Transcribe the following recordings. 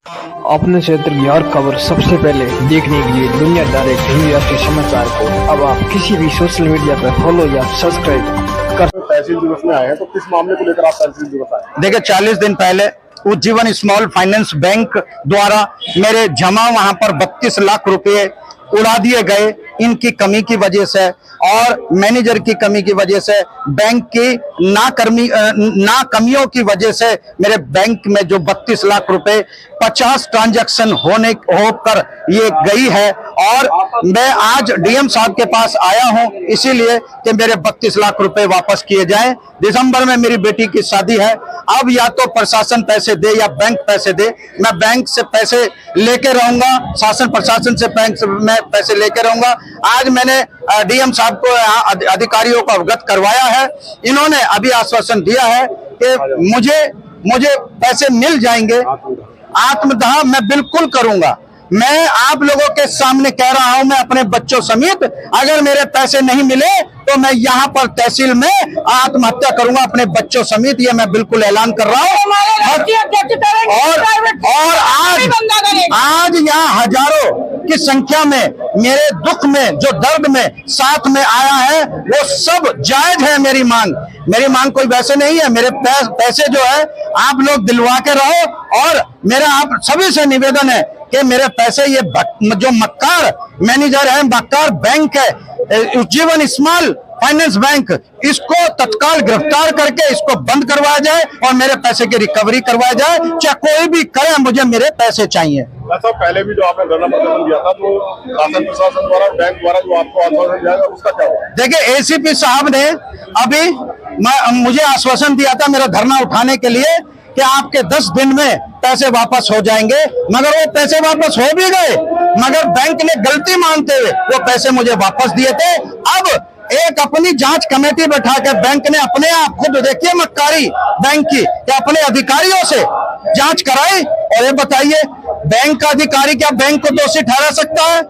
अपने क्षेत्र की हर खबर सबसे पहले देखने के लिए दुनिया डायरेक्ट हिंदी राष्ट्रीय समाचार को अब आप किसी भी सोशल मीडिया पर फॉलो या सब्सक्राइब कर। तहसील दिवस में आए हैं तो किस मामले को लेकर आप तहसील दिवस आए? देखिए 40 दिन पहले उज्जीवन स्मॉल फाइनेंस बैंक द्वारा मेरे जमा वहां पर 32 लाख रुपए उड़ा दिए गए। इनकी कमी की वजह से और मैनेजर की कमी की वजह से, बैंक की नाकमियों की वजह से मेरे बैंक में जो 32 लाख रुपए 50 ट्रांजैक्शन होकर ये गई है। और मैं आज डीएम साहब के पास आया हूं इसीलिए कि मेरे 32 लाख रुपए वापस किए जाएं। दिसंबर में मेरी बेटी की शादी है। अब या तो प्रशासन पैसे दे या बैंक पैसे दे। मैं बैंक से पैसे लेके रहूंगा, शासन प्रशासन से बैंक से मैं पैसे लेके रहूंगा। आज मैंने डीएम साहब को यहाँ अधिकारियों को अवगत करवाया है। इन्होंने अभी आश्वासन दिया है कि मुझे पैसे मिल जाएंगे। आत्मदाह मैं बिल्कुल करूंगा। मैं आप लोगों के सामने कह रहा हूं, मैं अपने बच्चों समेत अगर मेरे पैसे नहीं मिले तो मैं यहाँ पर तहसील में आत्महत्या करूंगा अपने बच्चों समेत। ये मैं बिल्कुल ऐलान कर रहा हूं। और आज यहाँ हजारों की संख्या में मेरे दुख में जो दर्द में साथ में आया है वो सब जायज है। मेरी मांग कोई वैसे नहीं है। मेरे पैसे जो है आप लोग दिलवा के रहो। और मेरा आप सभी से निवेदन है कि मेरे पैसे ये जो मक्कार मैनेजर है, मक्कार बैंक है उज्जीवन स्मॉल फाइनेंस बैंक, इसको तत्काल गिरफ्तार करके इसको बंद करवाया जाए और मेरे पैसे की रिकवरी करवाया जाए। चाहे कोई भी करे, मुझे मेरे पैसे चाहिए। अच्छा, पहले भी जो आपने धरना प्रदर्शन दिया था तो शासन प्रशासन द्वारा बैंक द्वारा जो आपको आश्वासन दिया था उसका क्या हुआ? देखिए एसीपी साहब ने अभी मुझे आश्वासन दिया था मेरा धरना उठाने के लिए कि आपके 10 दिन में पैसे वापस हो जाएंगे, मगर वो पैसे वापस हो भी गए। मगर बैंक ने गलती मानते हुए वो पैसे मुझे वापस दिए थे। अब एक अपनी जांच कमेटी बैठा के बैंक ने अपने आप, खुद देखिए मक्कारी बैंक की, कि अपने अधिकारियों से जांच कराई। और ये बताइए बैंक का अधिकारी क्या बैंक को दोषी ठहरा सकता है?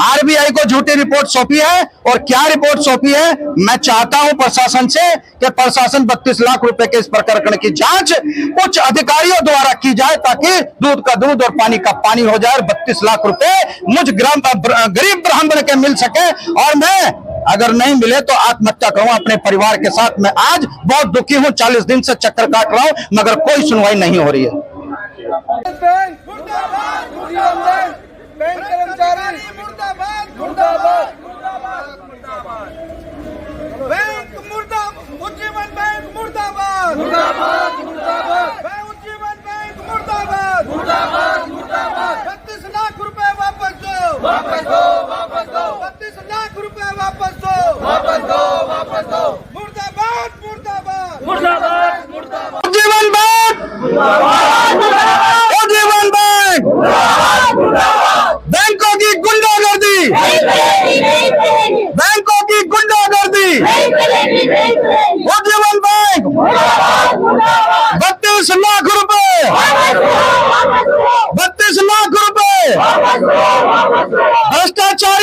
आरबीआई को झूठी रिपोर्ट सौंपी है। और क्या रिपोर्ट सौंपी है? मैं चाहता हूं प्रशासन से कि प्रशासन 32 लाख रुपए के इस प्रकरण की जांच उच्च अधिकारियों द्वारा की जाए ताकि दूध का दूध और पानी का पानी हो जाए और 32 लाख रुपए मुझ गरीब ब्राह्मण के मिल सके। और मैं अगर नहीं मिले तो आत्महत्या करूं अपने परिवार के साथ। मैं आज बहुत दुखी हूं, 40 दिन से चक्कर काट रहा हूं मगर कोई सुनवाई नहीं हो रही है। बैंक कर्मचारी मुर्दाबाद मुर्दाबाद मुर्दाबाद बैंक मुर्दाबाद उज्जीवन बैंक मुर्दाबाद मुर्दाबाद मुर्दाबाद उज्जीवन बैंक मुर्दाबाद मुर्दाबाद मुर्दाबाद 32 लाख रुपए वापस दो वापस दो वापस दो 32 लाख रुपए वापस दो वापस दो वापस दो मुर्दाबाद मुर्दाबाद मुर्दाबाद मुर्दाबाद उज्जीवन बैंक उज्जीवन बैंक बैंकों की गुंडागर्दी बैंकों की गुंडागर्दी उज्जीवन बैंक 32 लाख रुपए 32 लाख रुपए भ्रष्टाचार